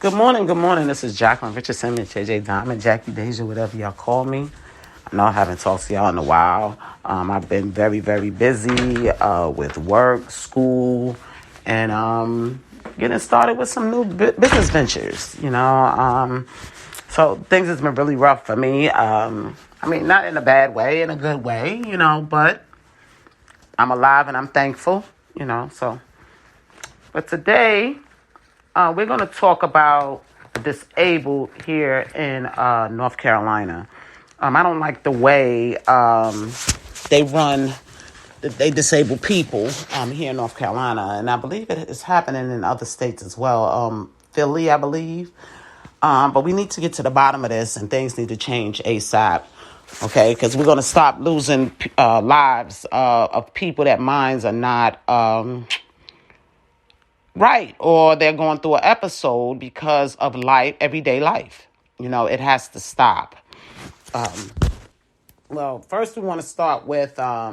Good morning, good morning. This is Jacqueline Richardson, Miss JJ Diamond, Jackie Deja, whatever y'all call me. I know I haven't talked to y'all in a while. I've been very, very busy with work, school, and getting started with some new business ventures, So things has been really rough for me. Not in a bad way, in a good way, but I'm alive and I'm thankful. But today, we're going to talk about the disabled here in North Carolina. I don't like the way they disable people here in North Carolina, and I believe it is happening in other states as well. Philly, I believe. But we need to get to the bottom of this, and things need to change ASAP. Okay, because we're going to stop losing lives of people that minds are not right, or they're going through an episode because of everyday life. It has to stop. Well, first we want to start with, I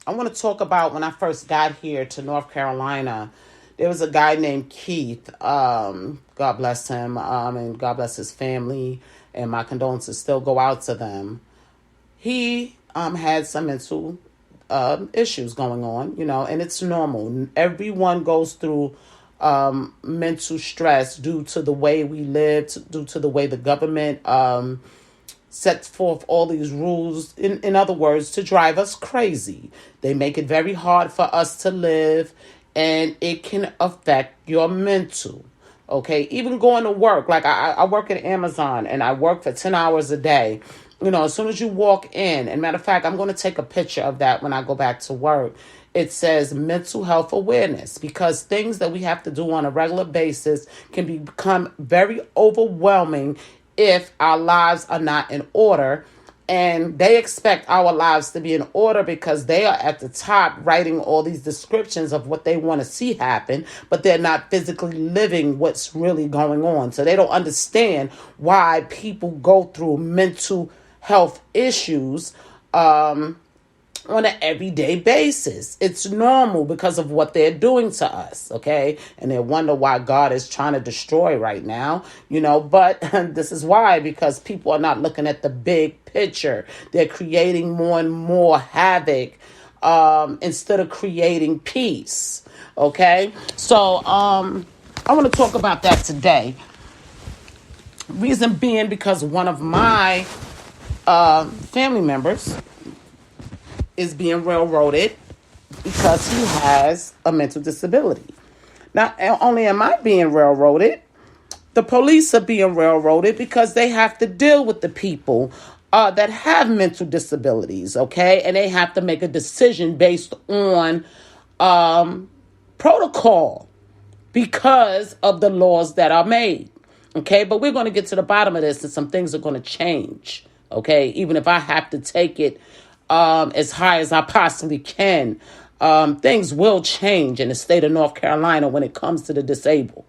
want to talk about when I first got here to North Carolina. There was a guy named Keith, God bless him, and God bless his family, and my condolences still go out to them. He had some mental issues going on, and it's normal. Everyone goes through mental stress due to the way we live, due to the way the government sets forth all these rules, in other words, to drive us crazy. They make it very hard for us to live, and it can affect your mental. Okay, even going to work, like I work at Amazon and I work for 10 hours a day. As soon as you walk in, and matter of fact, I'm going to take a picture of that when I go back to work. It says mental health awareness, because things that we have to do on a regular basis can become very overwhelming if our lives are not in order. And they expect our lives to be in order because they are at the top writing all these descriptions of what they want to see happen, but they're not physically living what's really going on. So they don't understand why people go through mental health issues on an everyday basis. It's normal because of what they're doing to us, okay? And they wonder why God is trying to destroy right now, but this is why, because people are not looking at the big picture. They're creating more and more havoc instead of creating peace, okay? So I want to talk about that today. Reason being because one of my family members is being railroaded because he has a mental disability. Not only am I being railroaded, the police are being railroaded because they have to deal with the people that have mental disabilities, okay? And they have to make a decision based on protocol because of the laws that are made, okay? But we're going to get to the bottom of this, and some things are going to change, okay? Even if I have to take it as high as I possibly can, things will change in the state of North Carolina when it comes to the disabled.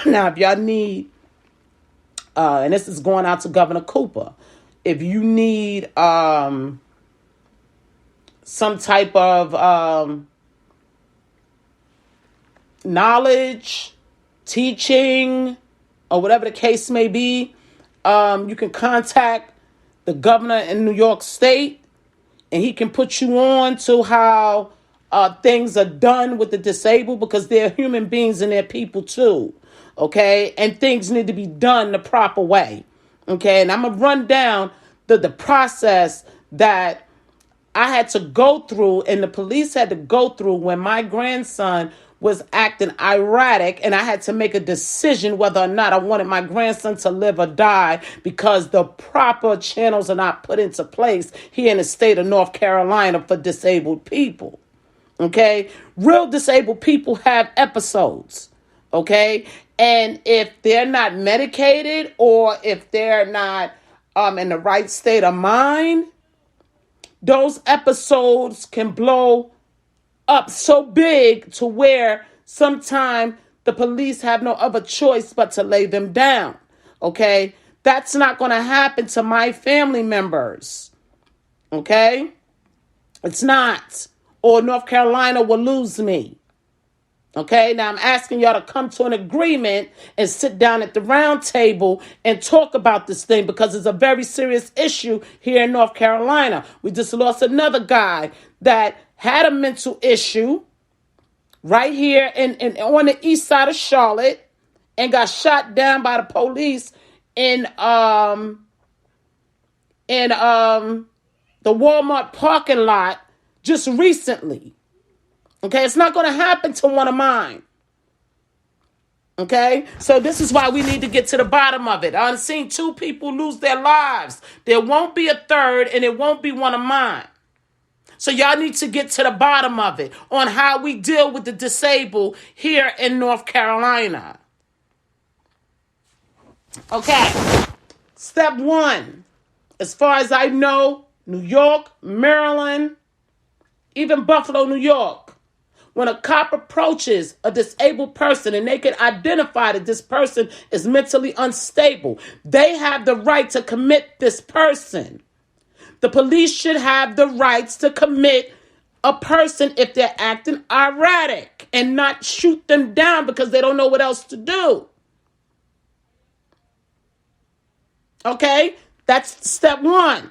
Now, if y'all need, and this is going out to Governor Cooper, if you need some type of knowledge, teaching, or whatever the case may be, you can contact the governor in New York State, and he can put you on to how things are done with the disabled, because they're human beings and they're people too, okay? And things need to be done the proper way, okay? And I'm going to run down the process that I had to go through and the police had to go through when my grandson was acting erratic, and I had to make a decision whether or not I wanted my grandson to live or die, because the proper channels are not put into place here in the state of North Carolina for disabled people. Okay? Real disabled people have episodes. Okay? And if they're not medicated, or if they're not in the right state of mind, those episodes can blow up so big to where sometimes the police have no other choice but to lay them down. Okay? That's not going to happen to my family members. Okay? It's not. Or North Carolina will lose me. Okay, now I'm asking y'all to come to an agreement and sit down at the round table and talk about this thing because it's a very serious issue here in North Carolina. We just lost another guy that had a mental issue right here on the east side of Charlotte and got shot down by the police in the Walmart parking lot just recently. Okay, it's not going to happen to one of mine. Okay, so this is why we need to get to the bottom of it. I've seen 2 people lose their lives. There won't be a third, and it won't be one of mine. So y'all need to get to the bottom of it on how we deal with the disabled here in North Carolina. Okay, step 1. As far as I know, New York, Maryland, even Buffalo, New York. When a cop approaches a disabled person and they can identify that this person is mentally unstable, they have the right to commit this person. The police should have the rights to commit a person if they're acting erratic and not shoot them down because they don't know what else to do. Okay? That's step 1.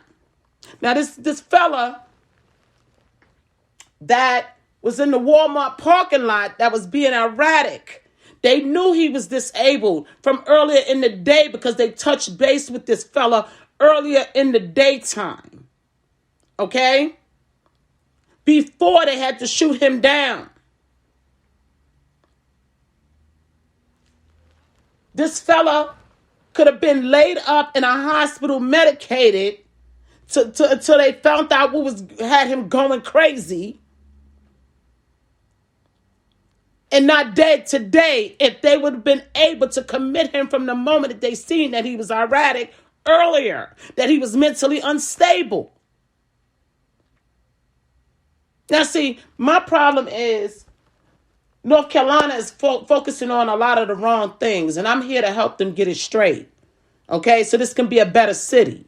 Now, this fella that was in the Walmart parking lot that was being erratic. They knew he was disabled from earlier in the day because they touched base with this fella earlier in the daytime. Okay? Before they had to shoot him down. This fella could have been laid up in a hospital medicated until they found out what had him going crazy. And not dead today if they would have been able to commit him from the moment that they seen that he was erratic earlier, that he was mentally unstable. Now, see, my problem is North Carolina is focusing on a lot of the wrong things, and I'm here to help them get it straight. Okay, so this can be a better city.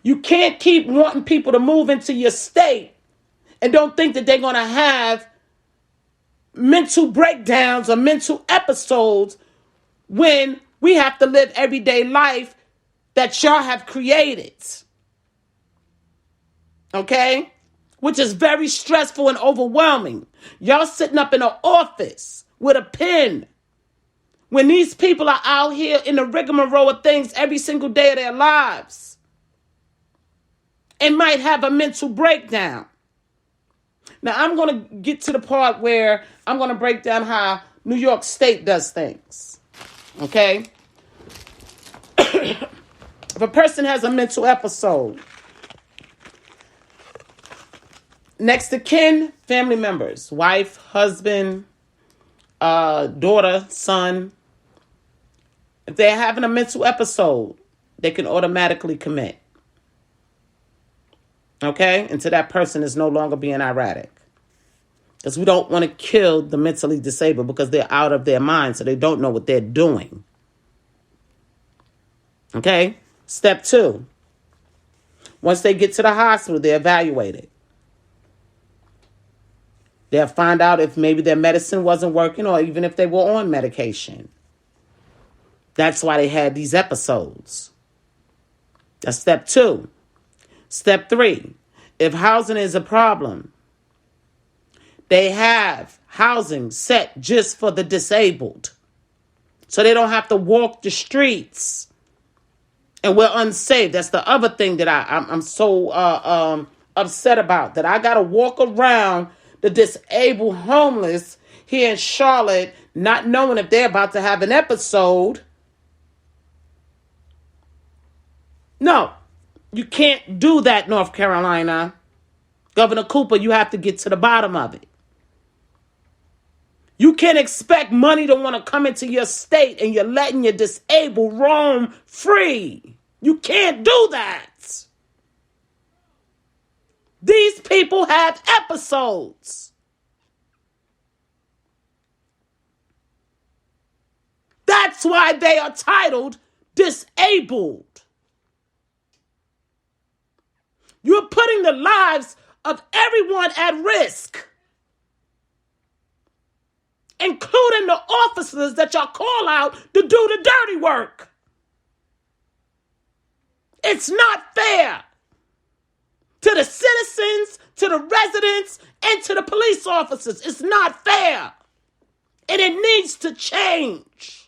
You can't keep wanting people to move into your state and don't think that they're going to have mental breakdowns or mental episodes when we have to live everyday life that y'all have created. Okay? Which is very stressful and overwhelming. Y'all sitting up in an office with a pen when these people are out here in the rigmarole of things every single day of their lives and might have a mental breakdown. Now, I'm going to get to the part where I'm going to break down how New York State does things. Okay? If a person has a mental episode, next to kin, family members, wife, husband, daughter, son, if they're having a mental episode, they can automatically commit. Okay? Until that person is no longer being erratic. Because we don't want to kill the mentally disabled because they're out of their mind, so they don't know what they're doing. Okay? Step 2. Once they get to the hospital, they're evaluated. They'll find out if maybe their medicine wasn't working or even if they were on medication. That's why they had these episodes. That's step 2. Step 3, if housing is a problem, they have housing set just for the disabled. So they don't have to walk the streets. And we're unsafe. That's the other thing that I'm so upset about. That I got to walk around the disabled homeless here in Charlotte not knowing if they're about to have an episode. No. You can't do that, North Carolina. Governor Cooper, you have to get to the bottom of it. You can't expect money to want to come into your state and you're letting your disabled roam free. You can't do that. These people have episodes. That's why they are titled disabled. You're putting the lives of everyone at risk. including the officers that y'all call out to do the dirty work. It's not fair to the citizens, to the residents, and to the police officers. It's not fair. And it needs to change.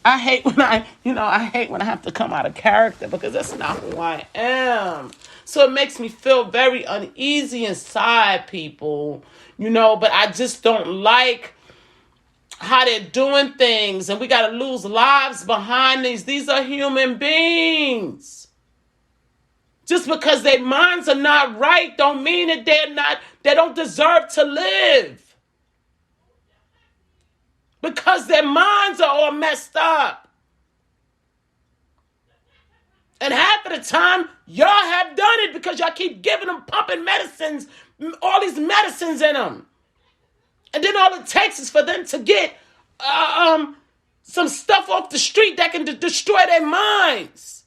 I hate when I hate when I have to come out of character because that's not who I am. So it makes me feel very uneasy inside, people, but I just don't like how they're doing things, and we got to lose lives behind these. These are human beings. Just because their minds are not right don't mean that they don't deserve to live. Because their minds are all messed up. And half of the time, y'all have done it because y'all keep giving them, pumping medicines, all these medicines in them. And then all it takes is for them to get some stuff off the street that can destroy their minds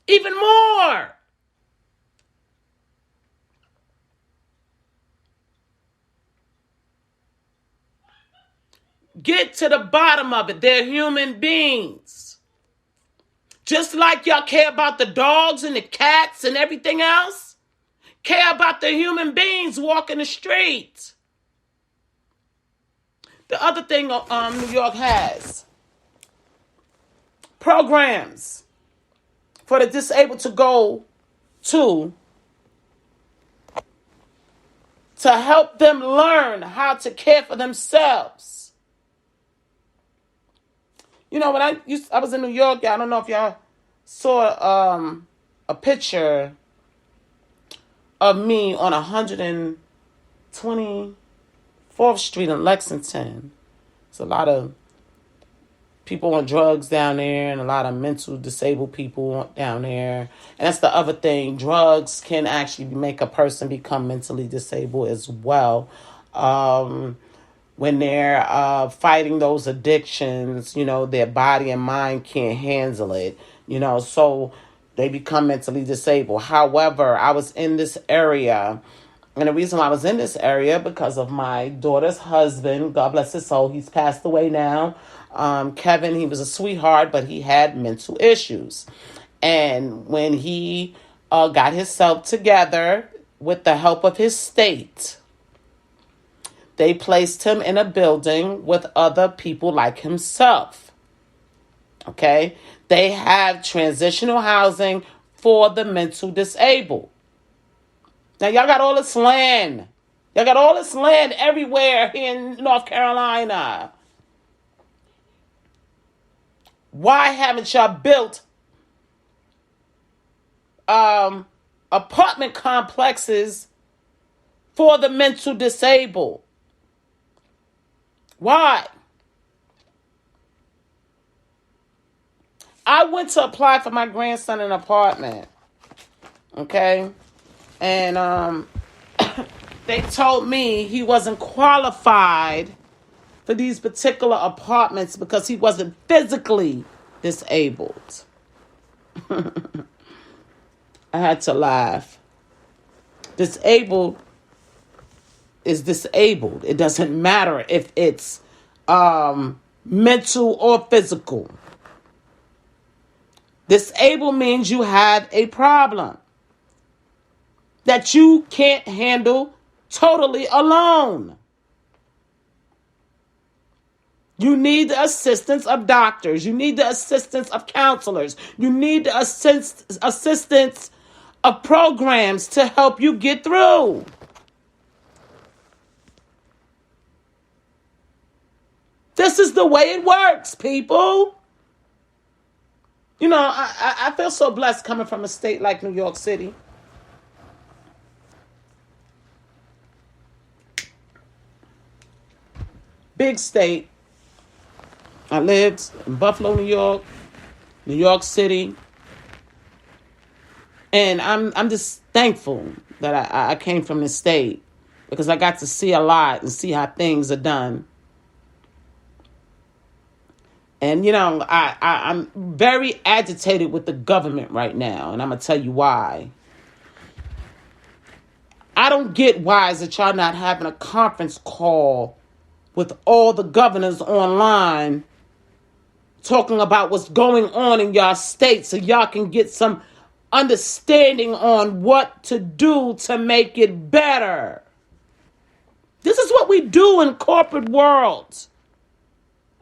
even more. Get to the bottom of it. They're human beings. Just like y'all care about the dogs and the cats and everything else, care about the human beings walking the street. The other thing New York has, programs for the disabled to go to help them learn how to care for themselves. When I was in New York, I don't know if y'all saw a picture of me on 124th Street in Lexington. It's a lot of people on drugs down there and a lot of mental disabled people down there. And that's the other thing. Drugs can actually make a person become mentally disabled as well. When they're fighting those addictions, their body and mind can't handle it, so they become mentally disabled. However, I was in this area, and the reason why I was in this area because of my daughter's husband. God bless his soul. He's passed away now. Kevin, he was a sweetheart, but he had mental issues. And when he got himself together with the help of his state, they placed him in a building with other people like himself. Okay? They have transitional housing for the mental disabled. Now, y'all got all this land. Y'all got all this land everywhere here in North Carolina. Why haven't y'all built apartment complexes for the mental disabled? Why? I went to apply for my grandson an apartment. Okay? And they told me he wasn't qualified for these particular apartments because he wasn't physically disabled. I had to laugh. Disabled is disabled. It doesn't matter if it's mental or physical. Disabled means you have a problem that you can't handle totally alone. You need the assistance of doctors. You need the assistance of counselors. You need the assistance of programs to help you get through. This is the way it works, people. I feel so blessed coming from a state like New York City. Big state. I lived in Buffalo, New York City. And I'm just thankful that I came from this state because I got to see a lot and see how things are done. And, I'm very agitated with the government right now, and I'm going to tell you why. I don't get why is that y'all not having a conference call with all the governors online talking about what's going on in y'all state so y'all can get some understanding on what to do to make it better. This is what we do in corporate world.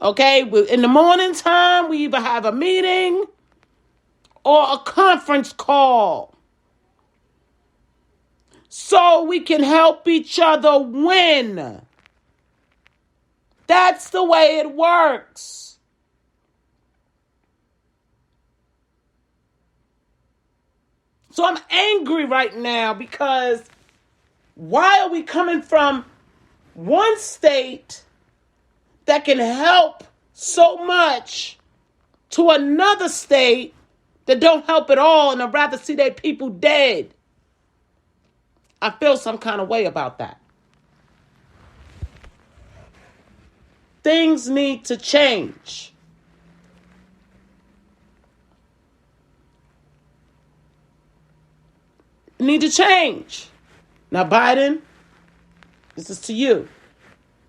Okay, in the morning time, we either have a meeting or a conference call so we can help each other win. That's the way it works. So I'm angry right now because why are we coming from one state that can help so much to another state that don't help at all and I'd rather see their people dead? I feel some kind of way about that. Things need to change. Need to change. Now, Biden, this is to you.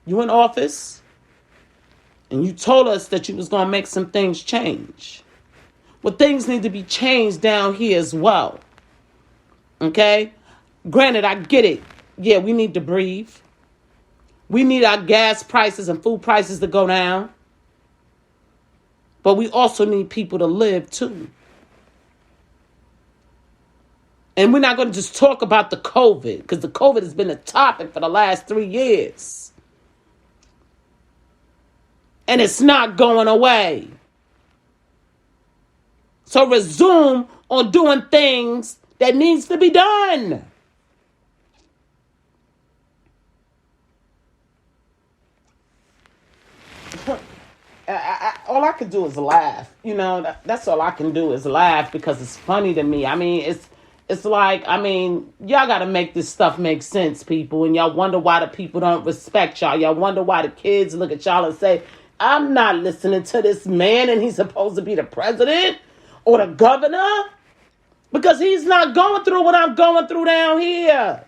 You in office, and you told us that you was going to make some things change. Well, things need to be changed down here as well. Okay? Granted, I get it. Yeah, we need to breathe. We need our gas prices and food prices to go down. But we also need people to live too. And we're not going to just talk about the COVID, because the COVID has been a topic for the last 3 years. And it's not going away. So resume on doing things that needs to be done. All I can do is laugh. You know, that's all I can do is laugh because it's funny to me. I mean, it's like, I mean, y'all got to make this stuff make sense, people. And y'all wonder why the people don't respect y'all. Y'all wonder why the kids look at y'all and say, I'm not listening to this man and he's supposed to be the president or the governor because he's not going through what I'm going through down here.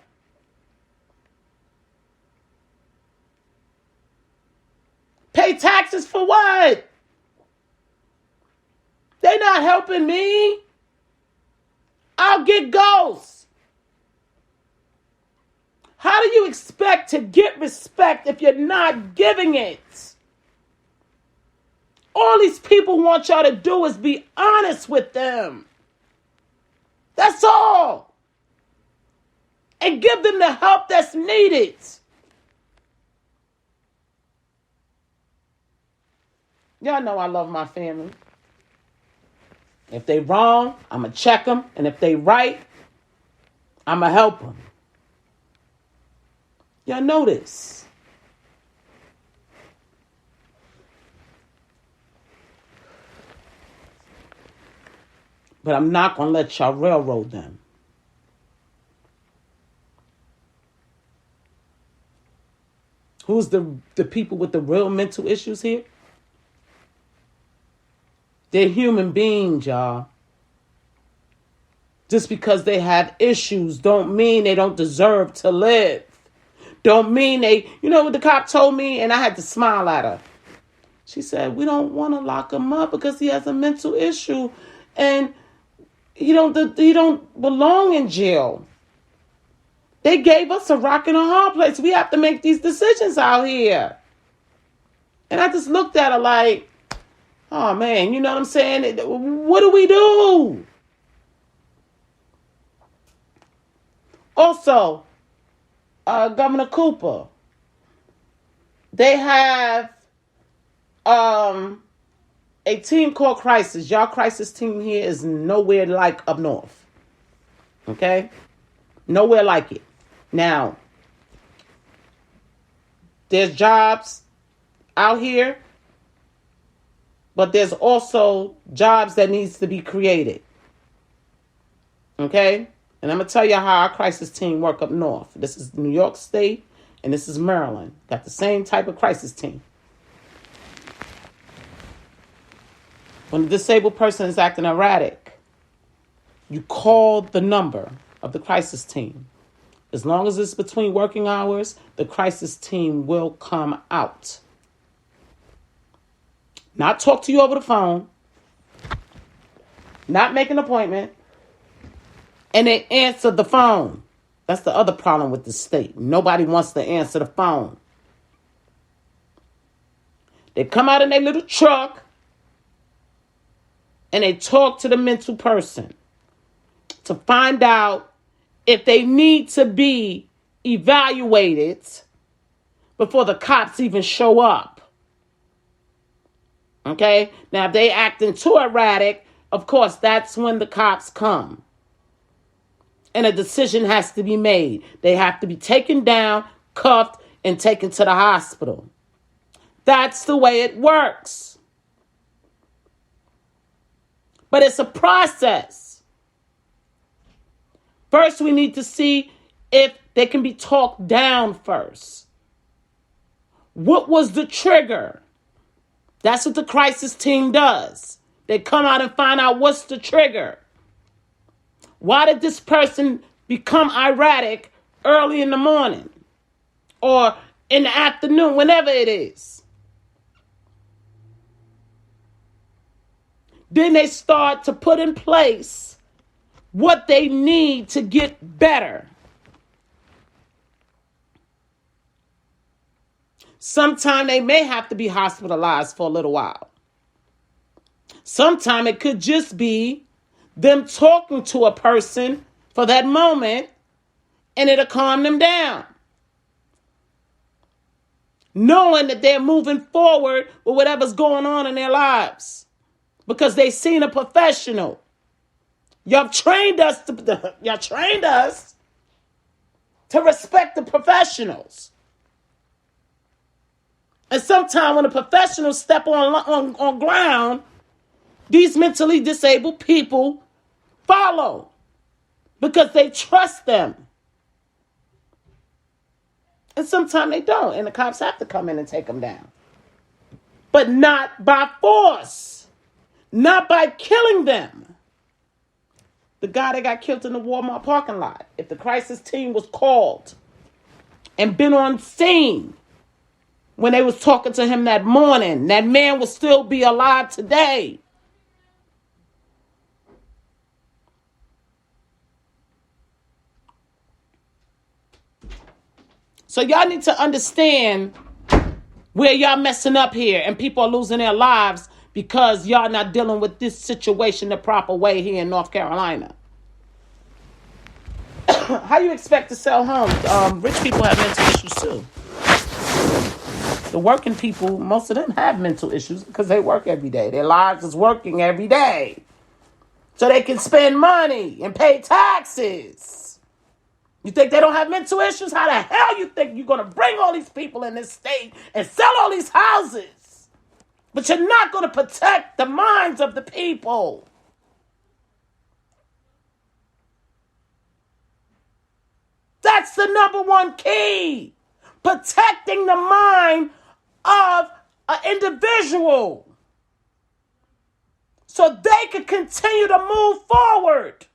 Pay taxes for what? They not helping me. I'll get ghosts. How do you expect to get respect if you're not giving it? All these people want y'all to do is be honest with them. That's all. And give them the help that's needed. Y'all know I love my family. If they wrong, I'm going to check them. And if they right, I'm going to help them. Y'all know this. But I'm not going to let y'all railroad them. Who's the people with the real mental issues here? They're human beings, y'all. Just because they have issues don't mean they don't deserve to live. Don't mean they, you know what the cop told me? And I had to smile at her. She said, we don't want to lock him up because he has a mental issue. And he don't belong in jail. They gave us a rock and a hard place. We have to make these decisions out here. And I just looked at her like, oh, man, you know what I'm saying? What do we do? Also, Governor Cooper, they have a team called Crisis. Y'all crisis team here is nowhere like up north. Okay? Nowhere like it. Now, there's jobs out here, but there's also jobs that needs to be created. Okay? And I'm going to tell you how our crisis team work up north. This is New York State, and this is Maryland. Got the same type of crisis team. When a disabled person is acting erratic, you call the number of the crisis team. As long as it's between working hours, the crisis team will come out. Not talk to you over the phone. Not make an appointment. And they answer the phone. That's the other problem with the state. Nobody wants to answer the phone. They come out in their little truck and they talk to the mental person to find out if they need to be evaluated before the cops even show up. Okay? Now, if they acting too erratic, of course, that's when the cops come. And a decision has to be made. They have to be taken down, cuffed, and taken to the hospital. That's the way it works. But it's a process. First, we need to see if they can be talked down first. What was the trigger? That's what the crisis team does. They come out and find out what's the trigger. Why did this person become erratic early in the morning or in the afternoon, whenever it is? Then they start to put in place what they need to get better. Sometimes they may have to be hospitalized for a little while. Sometimes it could just be them talking to a person for that moment and it'll calm them down. Knowing that they're moving forward with whatever's going on in their lives because they've seen a professional. Y'all trained us to respect the professionals. And sometimes when the professionals step on ground, these mentally disabled people follow because they trust them. And sometimes they don't, and the cops have to come in and take them down. But not by force, not by killing them. The guy that got killed in the Walmart parking lot, if the crisis team was called and been on scene when they was talking to him that morning, that man would still be alive today. So y'all need to understand where y'all messing up here and people are losing their lives because y'all not dealing with this situation the proper way here in North Carolina. How you expect to sell homes? Rich people have mental issues too. The working people, most of them have mental issues because they work every day. Their lives is working every day. So they can spend money and pay taxes. You think they don't have mental issues? How the hell you think you're going to bring all these people in this state and sell all these houses? But you're not going to protect the minds of the people. That's the number one key. Protecting the mind of an individual so they can continue to move forward.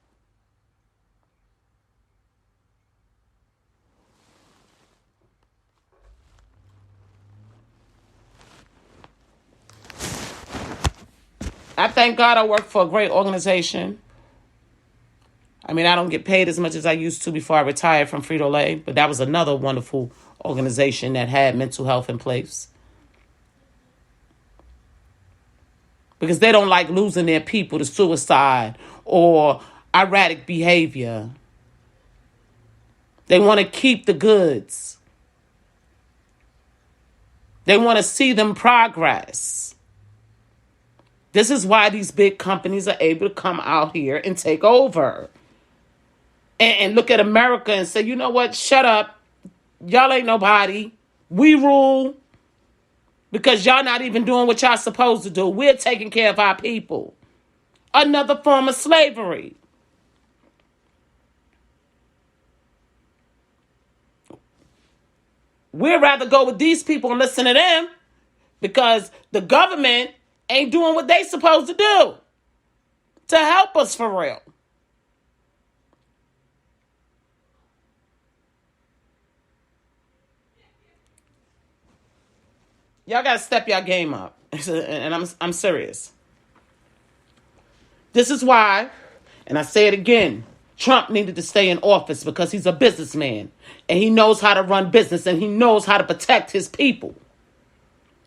I thank God I work for a great organization. I mean, I don't get paid as much as I used to before I retired from Frito-Lay, but that was another wonderful organization that had mental health in place. Because they don't like losing their people to suicide or erratic behavior. They want to keep the goods. They want to see them progress. This is why these big companies are able to come out here and take over. And look at America and say, you know what? Shut up. Y'all ain't nobody. We rule. Because y'all not even doing what y'all supposed to do. We're taking care of our people. Another form of slavery. We'd rather go with these people and listen to them because the government ain't doing what they supposed to do to help us for real. Y'all got to step your game up. And I'm serious. This is why, and I say it again, Trump needed to stay in office because he's a businessman and he knows how to run business and he knows how to protect his people.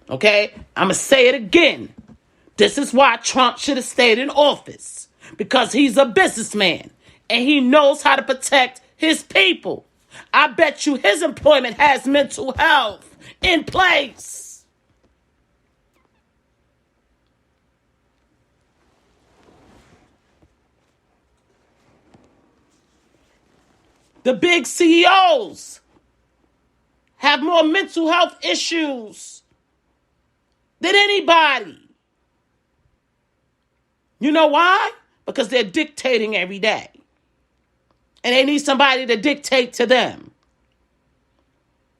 Okay? I'm going to say it again. This is why Trump should have stayed in office, because he's a businessman and he knows how to protect his people. I bet you his employment has mental health in place. The big CEOs have more mental health issues than anybody. You know why? Because they're dictating every day. And they need somebody to dictate to them.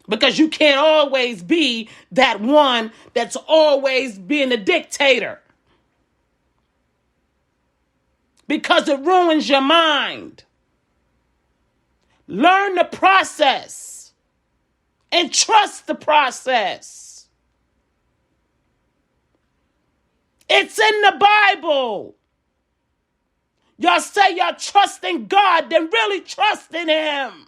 Because you can't always be that one that's always being a dictator. Because it ruins your mind. Learn the process. And trust the process. It's in the Bible. Y'all say y'all trust in God, then really trust in Him.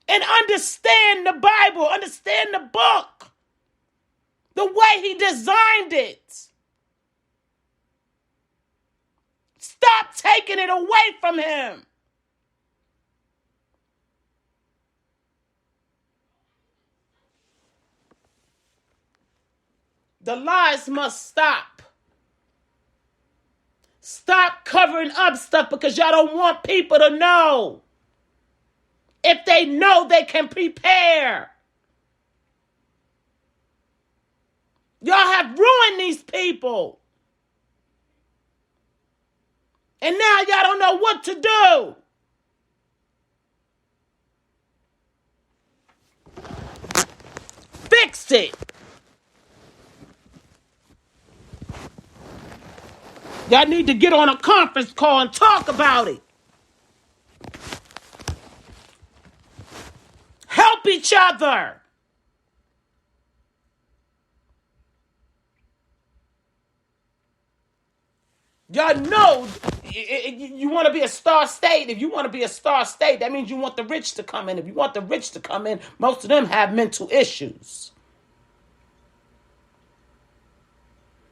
And understand the Bible, understand the book, the way He designed it. Stop taking it away from Him. The lies must stop. Stop covering up stuff because y'all don't want people to know. If they know, they can prepare. Y'all have ruined these people. And now y'all don't know what to do. Fix it. Y'all need to get on a conference call and talk about it. Help each other. Y'all know you want to be a star state. If you want to be a star state, that means you want the rich to come in. If you want the rich to come in, most of them have mental issues.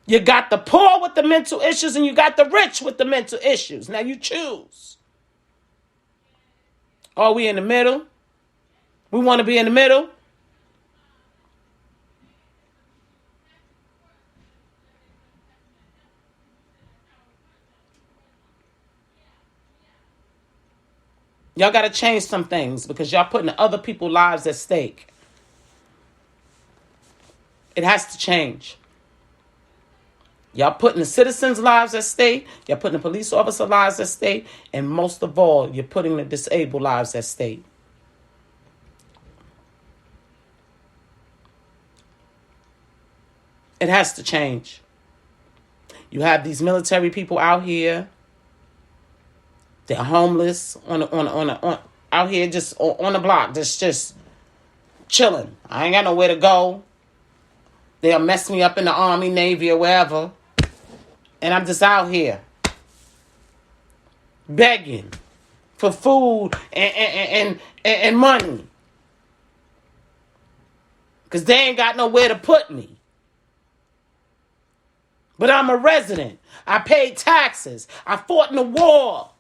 You got the poor with the mental issues and you got the rich with the mental issues. Now you choose. Are we in the middle? We want to be in the middle? Y'all got to change some things because y'all putting other people's lives at stake. It has to change. Y'all putting the citizens' lives at stake. Y'all putting the police officer lives at stake. And most of all, you're putting the disabled lives at stake. It has to change. You have these military people out here. They're homeless out here just on the block, just chilling. I ain't got nowhere to go. They'll mess me up in the Army, Navy, or wherever. And I'm just out here begging for food and money. Because they ain't got nowhere to put me. But I'm a resident. I paid taxes. I fought in the war.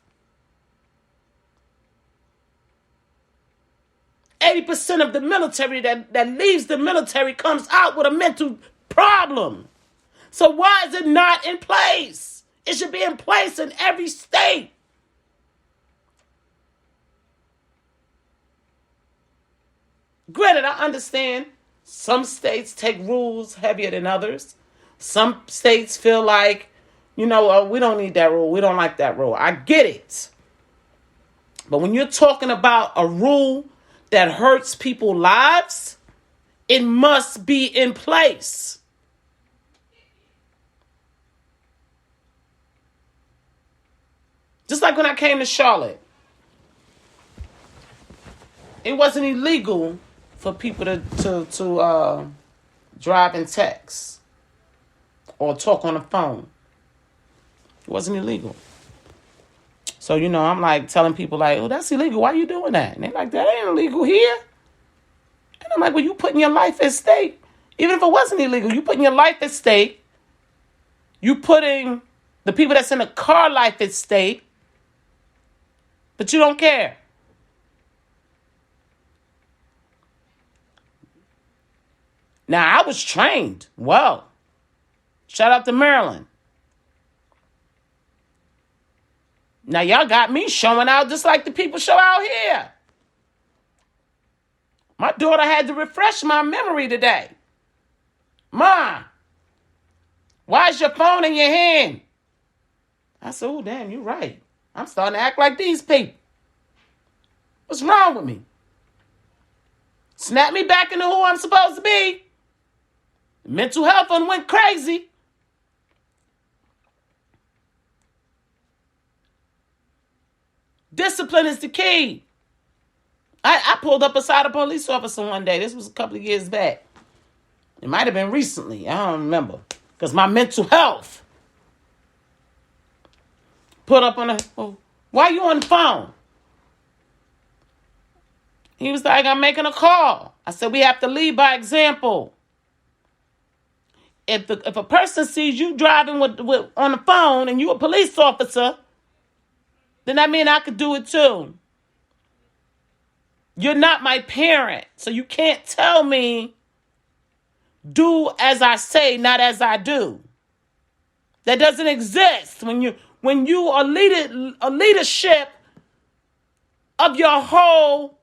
80% of the military that leaves the military comes out with a mental problem. So why is it not in place? It should be in place in every state. Granted, I understand some states take rules heavier than others. Some states feel like, we don't need that rule. We don't like that rule. I get it. But when you're talking about a rule that hurts people's lives, it must be in place. Just like when I came to Charlotte, it wasn't illegal for people to drive and text or talk on the phone. It wasn't illegal. So, I'm like telling people like, oh, that's illegal. Why are you doing that? And they're like, that ain't illegal here. And I'm like, well, you putting your life at stake. Even if it wasn't illegal, you putting your life at stake. You putting the people that's in the car life at stake. But you don't care. Now, I was trained well. Shout out to Maryland. Now, y'all got me showing out just like the people show out here. My daughter had to refresh my memory today. Ma, why is your phone in your hand? I said, oh, damn, you're right. I'm starting to act like these people. What's wrong with me? Snap me back into who I'm supposed to be. Mental health went crazy. Discipline is the key. I pulled up beside a police officer one day. This was a couple of years back. It might have been recently. I don't remember. Because my mental health put up on the... Oh, why are you on the phone? He was like, I'm making a call. I said, we have to lead by example. If a person sees you driving with on the phone and you a police officer, then that means I could do it too. You're not my parent, so you can't tell me do as I say, not as I do. That doesn't exist when you are a leadership of your whole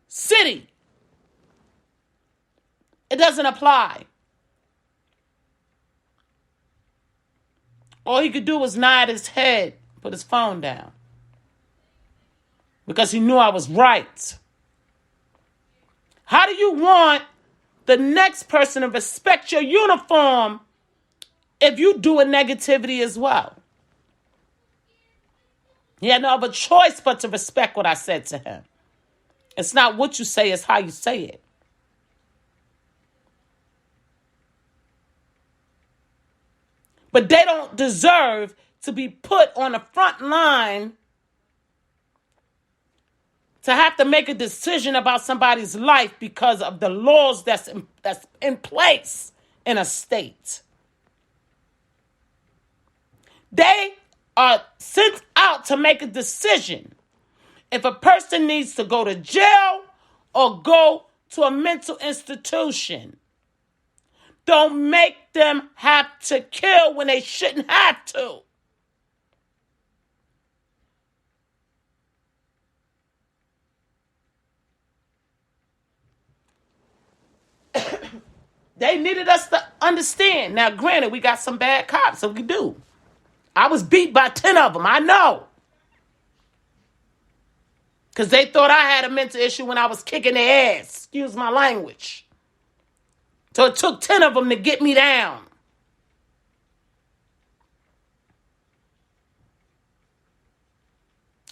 city. It doesn't apply. All he could do was nod his head, put his phone down. Because he knew I was right. How do you want the next person to respect your uniform if you do a negativity as well? He had no other choice but to respect what I said to him. It's not what you say, it's how you say it. But they don't deserve to be put on the front line to have to make a decision about somebody's life because of the laws that's in place in a state. They are sent out to make a decision if a person needs to go to jail or go to a mental institution. Don't make them have to kill when they shouldn't have to. They needed us to understand. Now, granted, we got some bad cops, so we do. I was beat by 10 of them, I know. Because they thought I had a mental issue when I was kicking their ass. Excuse my language. So it took 10 of them to get me down.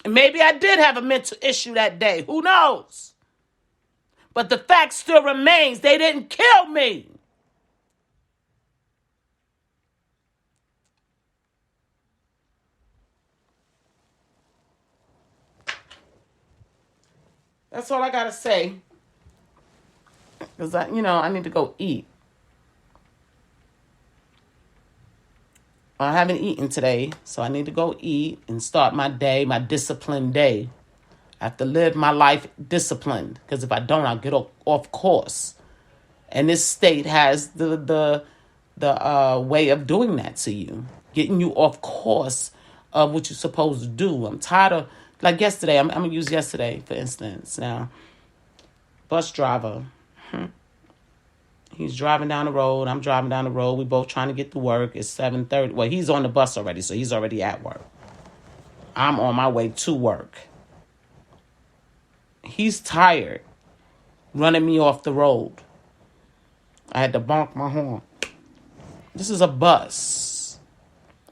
And maybe I did have a mental issue that day. Who knows? But the fact still remains, they didn't kill me. That's all I got to say. Because, I need to go eat. I haven't eaten today, so I need to go eat and start my day, my disciplined day. I have to live my life disciplined, because if I don't, I'll get off course. And this state has the way of doing that to you, getting you off course of what you're supposed to do. I'm tired of, like yesterday, I'm going to use yesterday, for instance. Now, bus driver, he's driving down the road. I'm driving down the road. We both trying to get to work. It's 7:30. Well, he's on the bus already, so he's already at work. I'm on my way to work. He's tired running me off the road. I had to bonk my horn. This is a bus.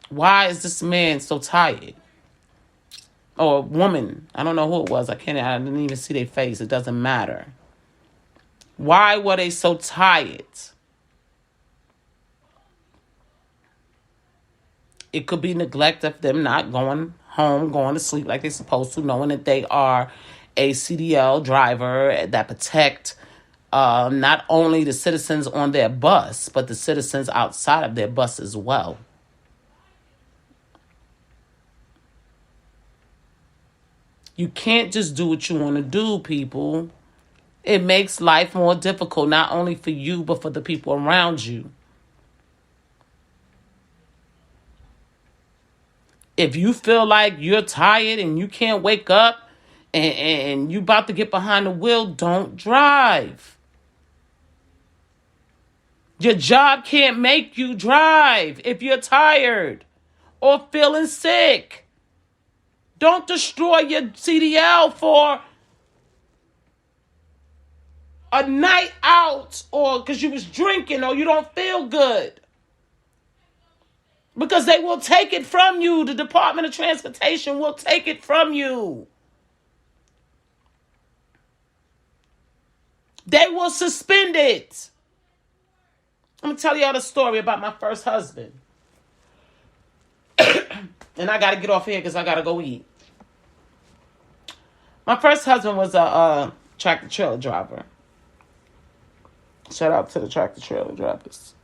Why is this man so tired? Or a woman. I don't know who it was. I didn't even see their face. It doesn't matter. Why were they so tired? It could be neglect of them not going home, going to sleep like they're supposed to, knowing that they are a CDL driver that protect not only the citizens on their bus, but the citizens outside of their bus as well. You can't just do what you want to do, people. It makes life more difficult, not only for you, but for the people around you. If you feel like you're tired and you can't wake up and you about to get behind the wheel, don't drive. Your job can't make you drive if you're tired or feeling sick. Don't destroy your CDL for a night out or because you was drinking or you don't feel good. Because they will take it from you. The Department of Transportation will take it from you. They will suspend it. I'm going to tell y'all the story about my first husband. And I got to get off here because I got to go eat. My first husband was a tractor trailer driver. Shout out to the tractor trailer drivers.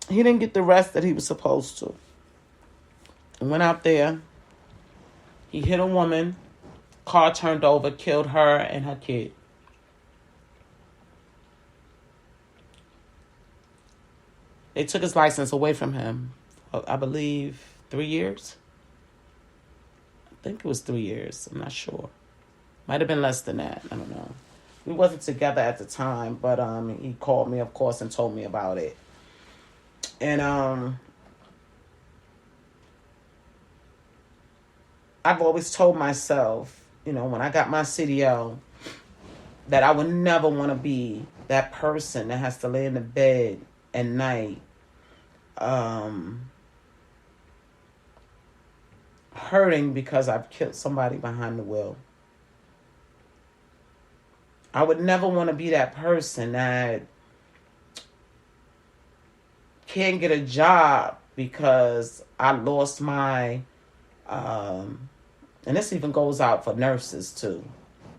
He didn't get the rest that he was supposed to. He went out there. He hit a woman. Car turned over, killed her and her kid. They took his license away from him. I believe 3 years. I think it was 3 years. I'm not sure. Might have been less than that. I don't know. We wasn't together at the time, but he called me, of course, and told me about it. And I've always told myself, you know, when I got my CDL, that I would never want to be that person that has to lay in the bed at night hurting because I've killed somebody behind the wheel. I would never want to be that person that can't get a job because I lost my, and this even goes out for nurses too,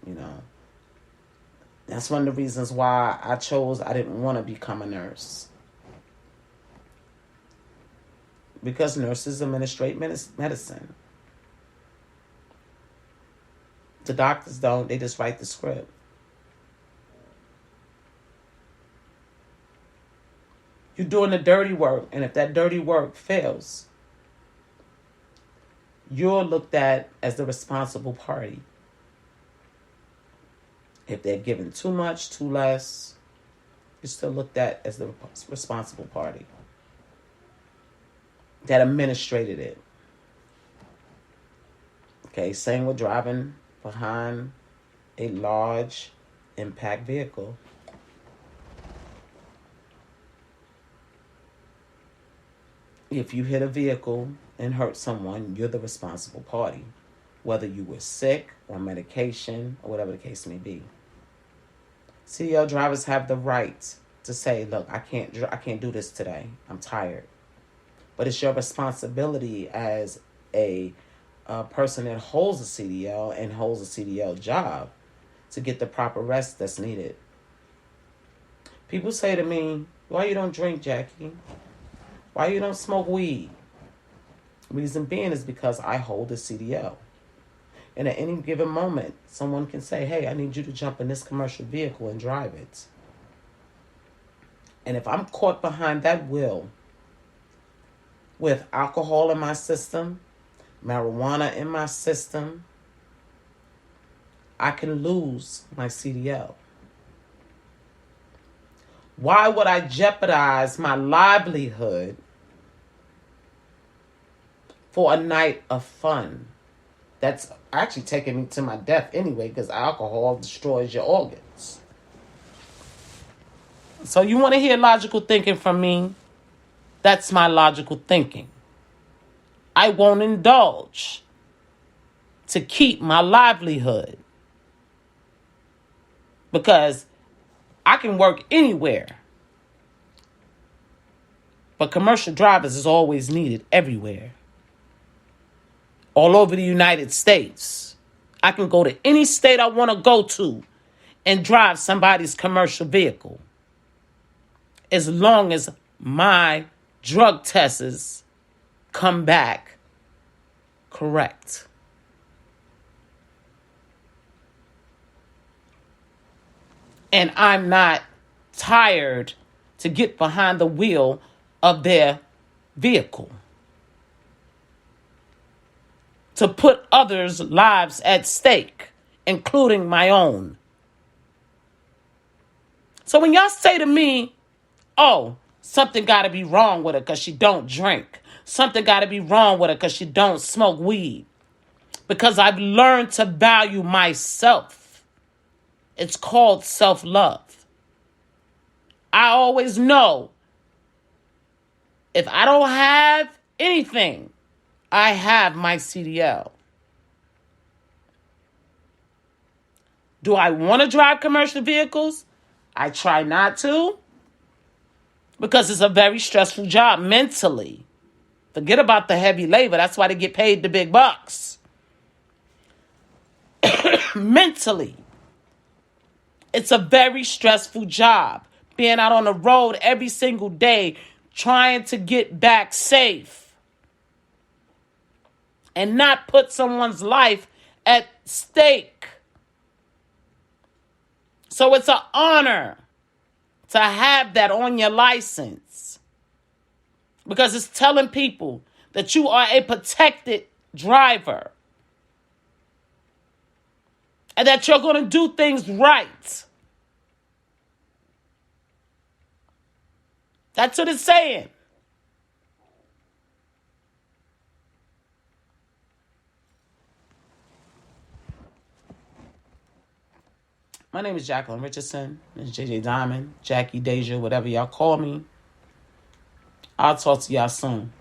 you know. That's one of the reasons why I didn't want to become a nurse. Because nurses administrate medicine. The doctors don't, they just write the script. You're doing the dirty work, and if that dirty work fails, you're looked at as the responsible party. If they're giving too much, too less, you're still looked at as the responsible party that administrated it. Okay, same with driving behind a large impact vehicle. If you hit a vehicle and hurt someone, you're the responsible party, whether you were sick or on medication or whatever the case may be. CDL drivers have the right to say, look, I can't do this today. I'm tired. But it's your responsibility as a person that holds a CDL and holds a CDL job to get the proper rest that's needed. People say to me, why you don't drink, Jackie? Why you don't smoke weed? Reason being is because I hold a CDL. And at any given moment, someone can say, hey, I need you to jump in this commercial vehicle and drive it. And if I'm caught behind that wheel with alcohol in my system, marijuana in my system, I can lose my CDL. Why would I jeopardize my livelihood for a night of fun? That's actually taking me to my death anyway, because alcohol destroys your organs. So you want to hear logical thinking from me? That's my logical thinking. I won't indulge to keep my livelihood. because I can work anywhere. But commercial drivers is always needed everywhere. All over the United States. I can go to any state I want to go to and drive somebody's commercial vehicle, as long as my drug tests come back correct. And I'm not tired to get behind the wheel of their vehicle, to put others' lives at stake, including my own. So when y'all say to me, oh, something got to be wrong with her because she don't drink. Something got to be wrong with her because she don't smoke weed. Because I've learned to value myself. It's called self-love. I always know if I don't have anything, I have my CDL. Do I want to drive commercial vehicles? I try not to, because it's a very stressful job mentally. Forget about the heavy labor. That's why they get paid the big bucks. Mentally, it's a very stressful job. Being out on the road every single day, trying to get back safe and not put someone's life at stake. So it's an honor to have that on your license, because it's telling people that you are a protected driver and that you're going to do things right. That's what it's saying. My name is Jacqueline Richardson. It's JJ Diamond, Jackie, Deja, whatever y'all call me. I'll talk to y'all soon.